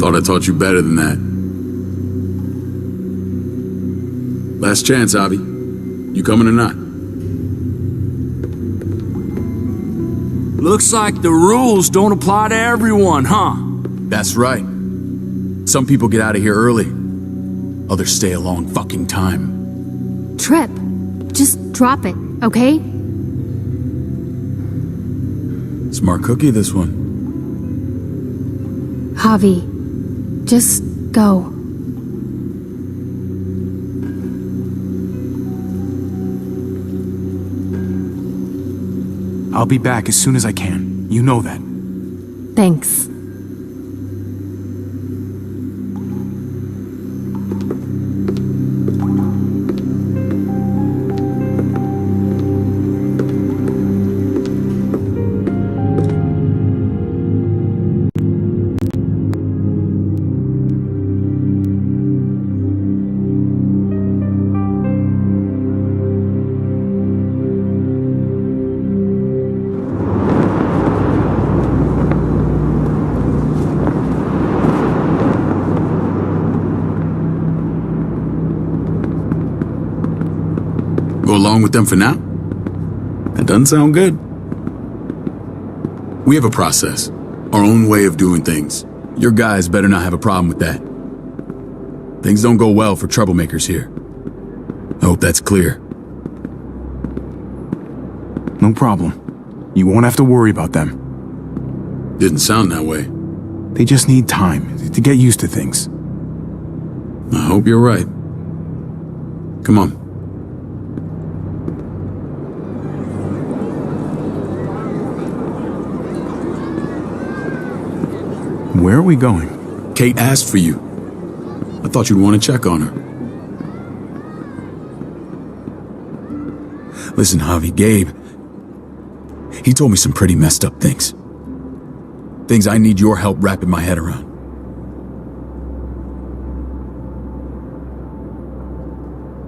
Thought I taught you better than that. Last chance, Avi. You coming or not? Looks like the rules don't apply to everyone, huh? That's right. Some people get out of here early. Others stay a long fucking time. Trip, just drop it, okay? Smart cookie, this one. Javi, just go. I'll be back as soon as I can. You know that. Thanks. Go along with them for now? That doesn't sound good. We have a process, our own way of doing things. Your guys better not have a problem with that. Things don't go well for troublemakers here. I hope that's clear. No problem. You won't have to worry about them. Didn't sound that way. They just need time to get used to things. I hope you're right. Come on. Where are we going? Kate asked for you. I thought you'd want to check on her. Listen, Javi, Gabe, he told me some pretty messed up things. Things I need your help wrapping my head around.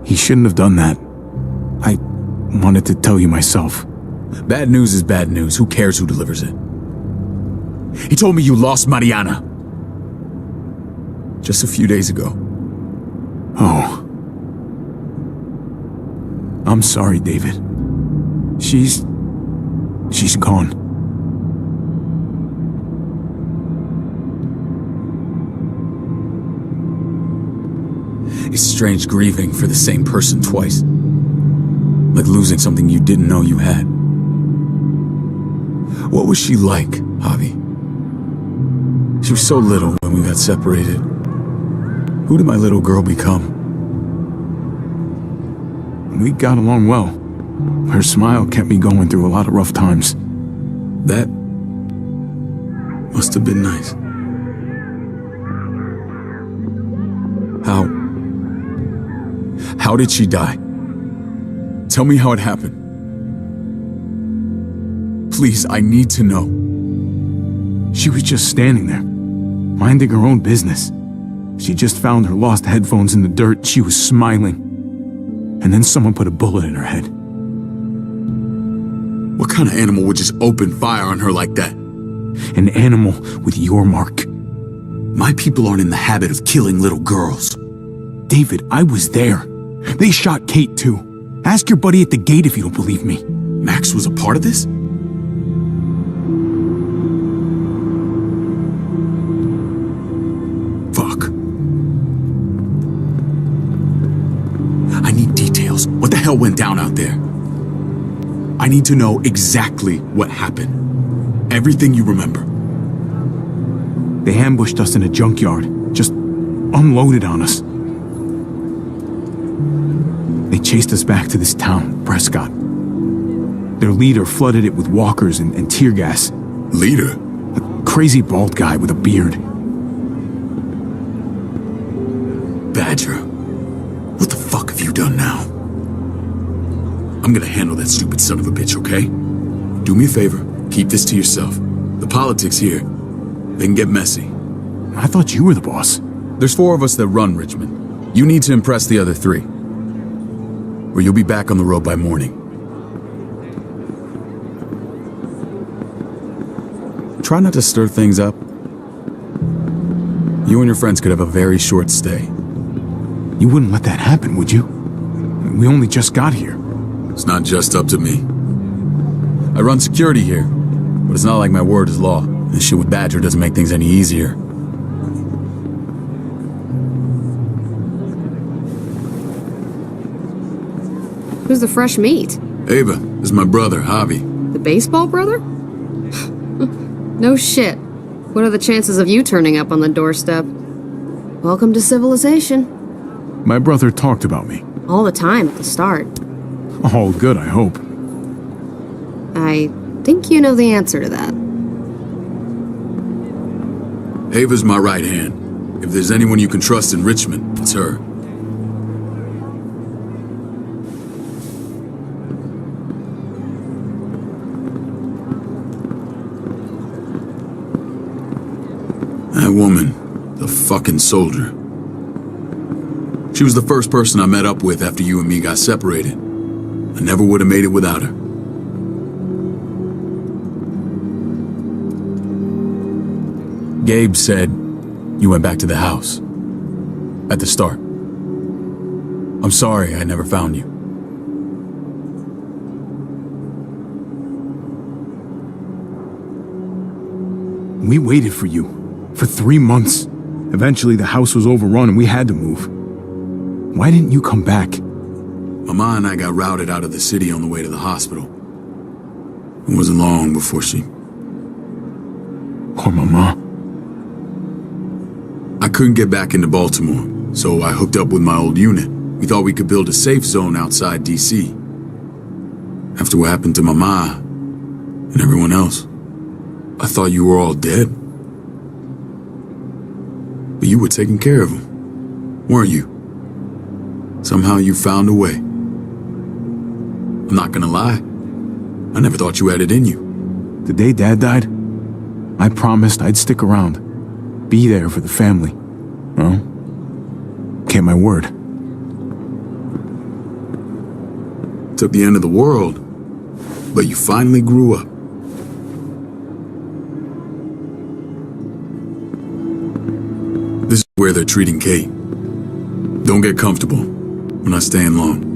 He shouldn't have done that. I wanted to tell you myself. Bad news is bad news. Who cares who delivers it? He told me you lost Mariana. Just a few days ago. Oh. I'm sorry, David. She's gone. It's strange grieving for the same person twice. Like losing something you didn't know you had. What was she like, Javi? She was so little when we got separated. Who did my little girl become? We got along well. Her smile kept me going through a lot of rough times. That must have been nice. How did she die? Tell me how it happened. Please, I need to know. She was just standing there, minding her own business. She just found her lost headphones in the dirt. She was smiling. And then someone put a bullet in her head. What kind of animal would just open fire on her like that? An animal with your mark. My people aren't in the habit of killing little girls. David, I was there. They shot Kate too. Ask your buddy at the gate if you don't believe me. Max was a part of this? Fuck. I need details. What the hell went down out there? I need to know exactly what happened. Everything you remember. They ambushed us in a junkyard. Just unloaded on us. They chased us back to this town, Prescott. Their leader flooded it with walkers and tear gas. Leader? A crazy bald guy with a beard. Badger, what the fuck have you done now? I'm gonna handle that stupid son of a bitch, okay? Do me a favor, keep this to yourself. The politics here, they can get messy. I thought you were the boss. There's 4 of us that run Richmond. You need to impress the other 3. Or you'll be back on the road by morning. Try not to stir things up. You and your friends could have a very short stay. You wouldn't let that happen, would you? We only just got here. It's not just up to me. I run security here, but it's not like my word is law. This shit with Badger doesn't make things any easier. Who's the fresh meat? Ava, this is my brother, Javi. The baseball brother? No shit. What are the chances of you turning up on the doorstep? Welcome to civilization. My brother talked about me. All the time at the start. All good, I hope. I think you know the answer to that. Ava's my right hand. If there's anyone you can trust in Richmond, it's her. That woman, the fucking soldier. She was the first person I met up with after you and me got separated. I never would have made it without her. Gabe said you went back to the house. At the start. I'm sorry I never found you. We waited for you. For 3 months. Eventually the house was overrun and we had to move. Why didn't you come back? Mama and I got routed out of the city on the way to the hospital. It wasn't long before she... Poor Mama. I couldn't get back into Baltimore, so I hooked up with my old unit. We thought we could build a safe zone outside D.C. After what happened to Mama and everyone else, I thought you were all dead. But you were taking care of them, weren't you? Somehow you found a way. I'm not gonna lie. I never thought you had it in you. The day Dad died, I promised I'd stick around. Be there for the family. Well, kept my word. Took the end of the world, but you finally grew up. This is where they're treating Kate. Don't get comfortable. We're not staying long.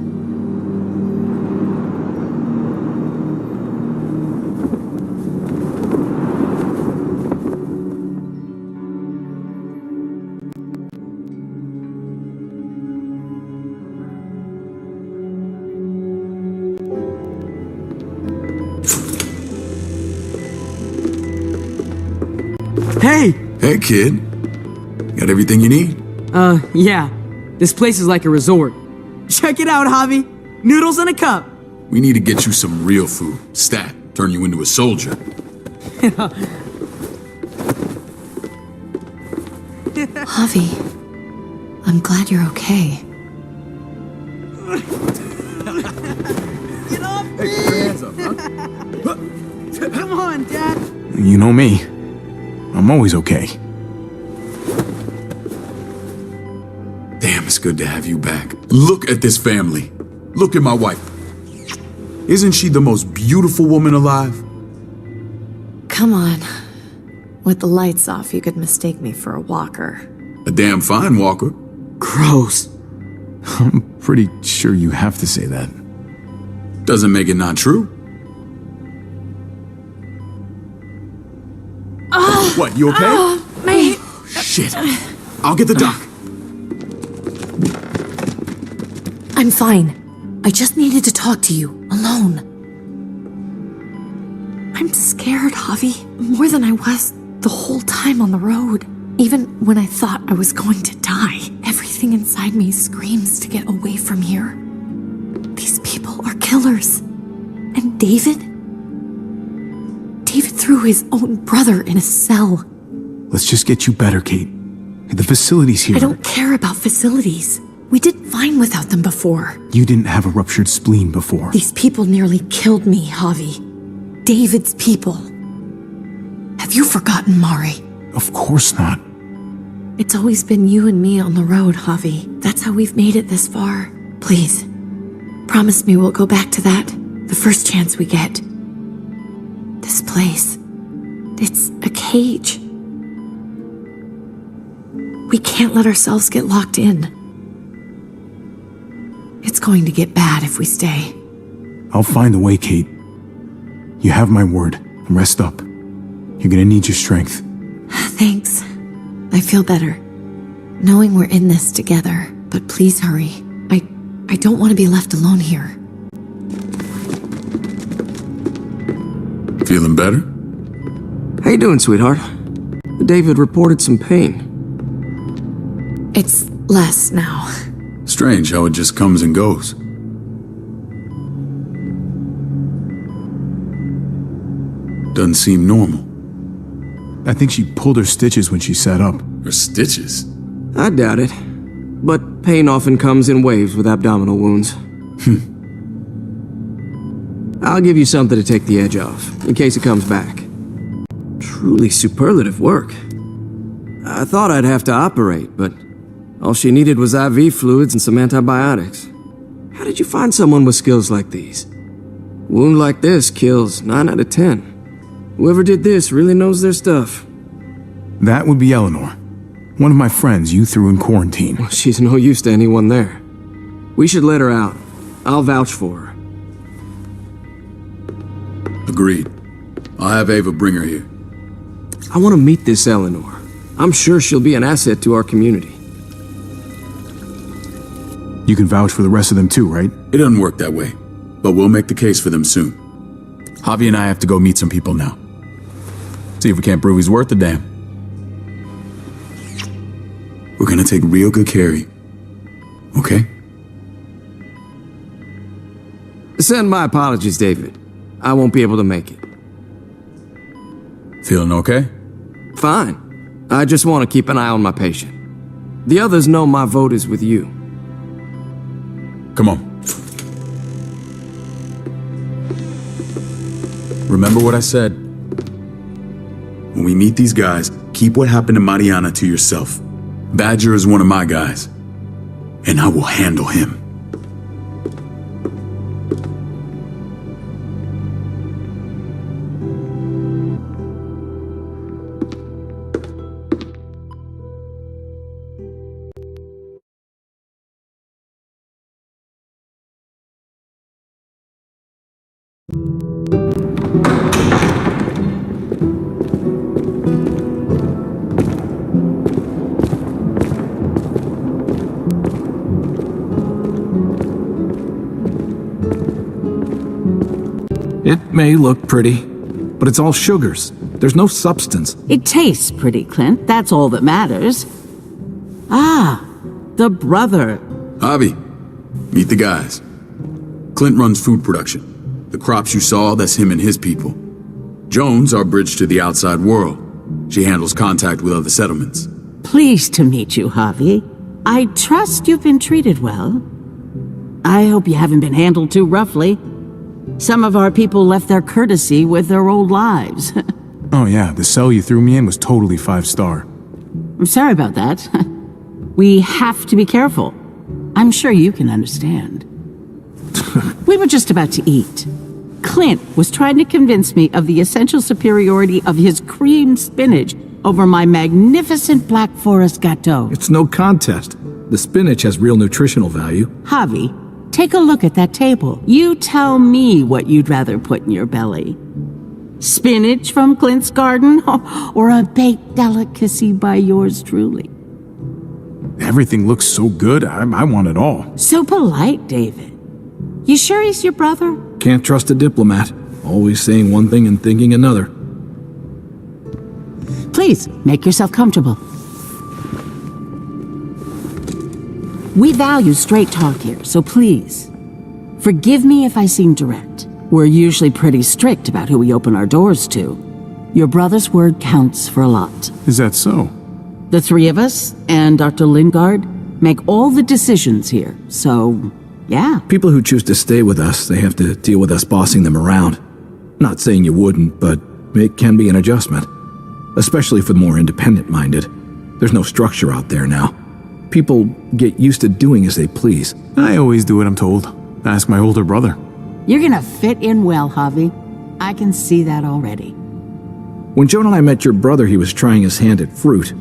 Hey! Hey, kid. Got everything you need? Yeah. This place is like a resort. Check it out, Javi. Noodles in a cup. We need to get you some real food. Stat. Turn you into a soldier. Javi, I'm glad you're okay. Get off me! Come on, Dad. You know me. I'm always okay. Damn, it's good to have you back. Look at this family. Look at my wife. Isn't she the most beautiful woman alive? Come on. With the lights off, you could mistake me for a walker. A damn fine walker. Gross. I'm pretty sure you have to say that. Doesn't make it not true. What, you okay? Mate! Shit. I'll get the doc. I'm fine. I just needed to talk to you, alone. I'm scared, Javi. More than I was the whole time on the road. Even when I thought I was going to die, everything inside me screams to get away from here. These people are killers. And David? David threw his own brother in a cell. Let's just get you better, Kate. The facility's here. I don't care about facilities. We did fine without them before. You didn't have a ruptured spleen before. These people nearly killed me, Javi. David's people. Have you forgotten, Mari? Of course not. It's always been you and me on the road, Javi. That's how we've made it this far. Please, promise me we'll go back to that the first chance we get. This place, it's a cage. We can't let ourselves get locked in. It's going to get bad if we stay. I'll find a way, Kate. You have my word. Rest up. You're gonna need your strength. Thanks. I feel better. Knowing we're in this together, but please hurry. I don't want to be left alone here. Feeling better? How you doing, sweetheart? David reported some pain. It's less now. Strange how it just comes and goes. Doesn't seem normal. I think she pulled her stitches when she sat up. Her stitches? I doubt it. But pain often comes in waves with abdominal wounds. I'll give you something to take the edge off, in case it comes back. Truly superlative work. I thought I'd have to operate, but all she needed was IV fluids and some antibiotics. How did you find someone with skills like these? Wound like this kills 9 out of 10. Whoever did this really knows their stuff. That would be Eleanor. One of my friends you threw in quarantine. Well, she's no use to anyone there. We should let her out. I'll vouch for her. Agreed. I'll have Ava bring her here. I want to meet this Eleanor. I'm sure she'll be an asset to our community. You can vouch for the rest of them too, right? It doesn't work that way, but we'll make the case for them soon. Javi and I have to go meet some people now. See if we can't prove he's worth the damn. We're gonna take real good care of you. Okay? Send my apologies, David. I won't be able to make it. Feeling okay? Fine. I just want to keep an eye on my patient. The others know my vote is with you. Come on. Remember what I said. When we meet these guys, keep what happened to Mariana to yourself. Badger is one of my guys, and I will handle him. It may look pretty, but it's all sugars. There's no substance. It tastes pretty, Clint. That's all that matters. Ah, the brother. Javi, meet the guys. Clint runs food production. The crops you saw, that's him and his people. Jones, our bridge to the outside world. She handles contact with other settlements. Pleased to meet you, Javi. I trust you've been treated well. I hope you haven't been handled too roughly. Some of our people left their courtesy with their old lives. Oh yeah, the cell you threw me in was totally 5-star. I'm sorry about that. We have to be careful. I'm sure you can understand. We were just about to eat. Clint was trying to convince me of the essential superiority of his creamed spinach over my magnificent Black Forest gâteau. It's no contest. The spinach has real nutritional value. Javi, take a look at that table. You tell me what you'd rather put in your belly. Spinach from Clint's garden, or a baked delicacy by yours truly? Everything looks so good, I want it all. So polite, David. You sure he's your brother? Can't trust a diplomat. Always saying one thing and thinking another. Please, make yourself comfortable. We value straight talk here, so please, forgive me if I seem direct. We're usually pretty strict about who we open our doors to. Your brother's word counts for a lot. Is that so? The three of us and Dr. Lingard make all the decisions here, so yeah. People who choose to stay with us, they have to deal with us bossing them around. Not saying you wouldn't, but it can be an adjustment. Especially for the more independent-minded. There's no structure out there now. People get used to doing as they please. I always do what I'm told. Ask my older brother. You're gonna fit in well, Javi. I can see that already. When Joan and I met your brother, he was trying his hand at fruit.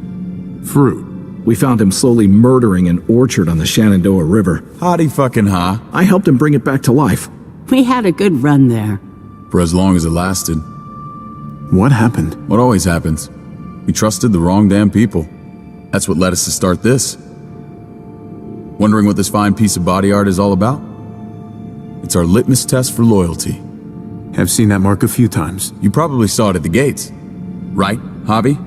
Fruit? We found him slowly murdering an orchard on the Shenandoah River. Hottie fucking ha. I helped him bring it back to life. We had a good run there. For as long as it lasted. What happened? What always happens. We trusted the wrong damn people. That's what led us to start this. Wondering what this fine piece of body art is all about? It's our litmus test for loyalty. I've seen that mark a few times. You probably saw it at the gates. Right, Javi?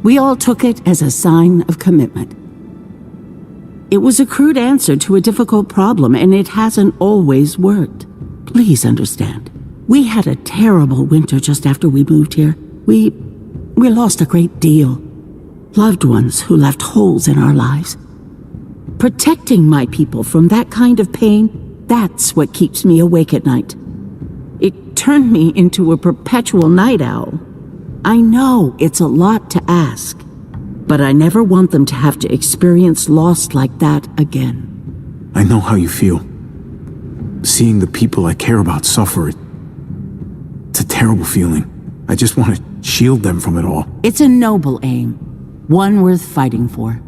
We all took it as a sign of commitment. It was a crude answer to a difficult problem, and it hasn't always worked. Please understand. We had a terrible winter just after we moved here. We lost a great deal. Loved ones who left holes in our lives. Protecting my people from that kind of pain, that's what keeps me awake at night. It turned me into a perpetual night owl. I know it's a lot to ask, but I never want them to have to experience loss like that again. I know how you feel. Seeing the people I care about suffer, it's a terrible feeling. I just want to shield them from it all. It's a noble aim, one worth fighting for.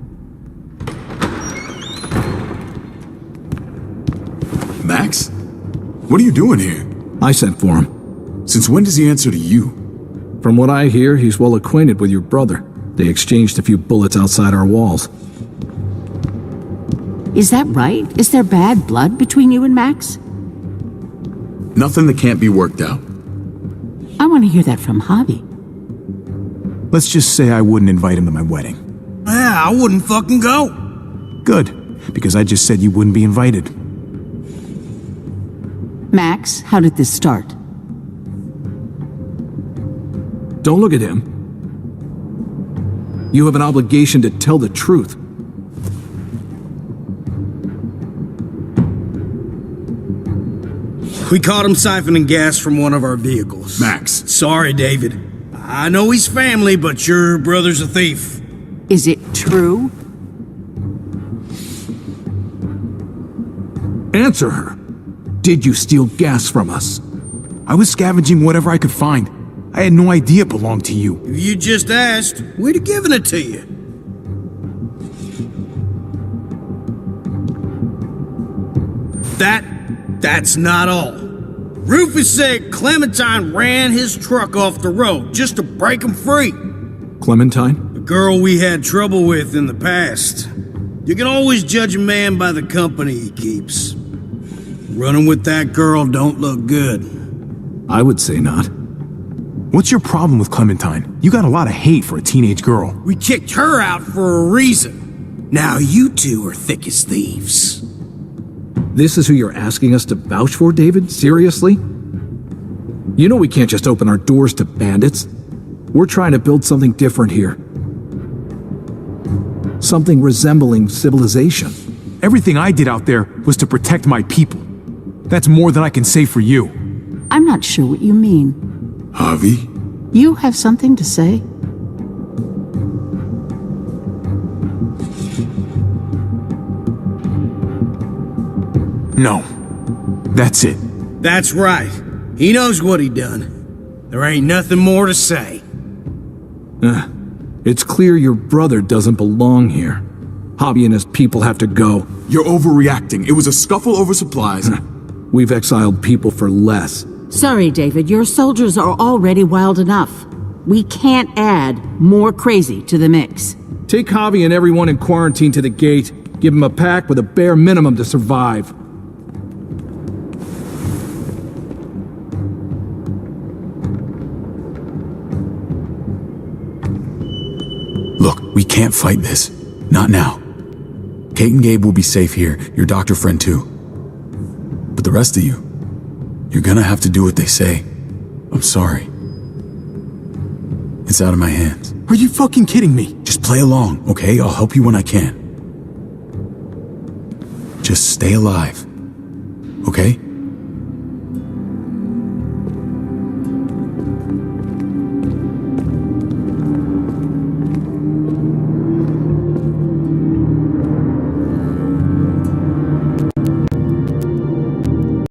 Max? What are you doing here? I sent for him. Since when does he answer to you? From what I hear, he's well acquainted with your brother. They exchanged a few bullets outside our walls. Is that right? Is there bad blood between you and Max? Nothing that can't be worked out. I want to hear that from Javi. Let's just say I wouldn't invite him to my wedding. Yeah, I wouldn't fucking go. Good, because I just said you wouldn't be invited. Max, how did this start? Don't look at him. You have an obligation to tell the truth. We caught him siphoning gas from one of our vehicles. Max. Sorry, David. I know he's family, but your brother's a thief. Is it true? Answer her. Did you steal gas from us? I was scavenging whatever I could find. I had no idea it belonged to you. If you just asked, we'd have given it to you. That's not all. Rufus said Clementine ran his truck off the road just to break him free. Clementine? The girl we had trouble with in the past. You can always judge a man by the company he keeps. Running with that girl don't look good. I would say not. What's your problem with Clementine? You got a lot of hate for a teenage girl. We kicked her out for a reason. Now you two are thick as thieves. This is who you're asking us to vouch for, David? Seriously? You know we can't just open our doors to bandits. We're trying to build something different here. Something resembling civilization. Everything I did out there was to protect my people. That's more than I can say for you. I'm not sure what you mean. Javi? You have something to say? No. That's it. That's right. He knows what he done. There ain't nothing more to say. It's clear your brother doesn't belong here. Javi and his people have to go. You're overreacting. It was a scuffle over supplies. We've exiled people for less. Sorry, David, your soldiers are already wild enough. We can't add more crazy to the mix. Take Javi and everyone in quarantine to the gate. Give them a pack with a bare minimum to survive. Look, we can't fight this. Not now. Kate and Gabe will be safe here, your doctor friend too. But the rest of you, you're gonna have to do what they say. I'm sorry. It's out of my hands. Are you fucking kidding me? Just play along, okay? I'll help you when I can. Just stay alive. Okay?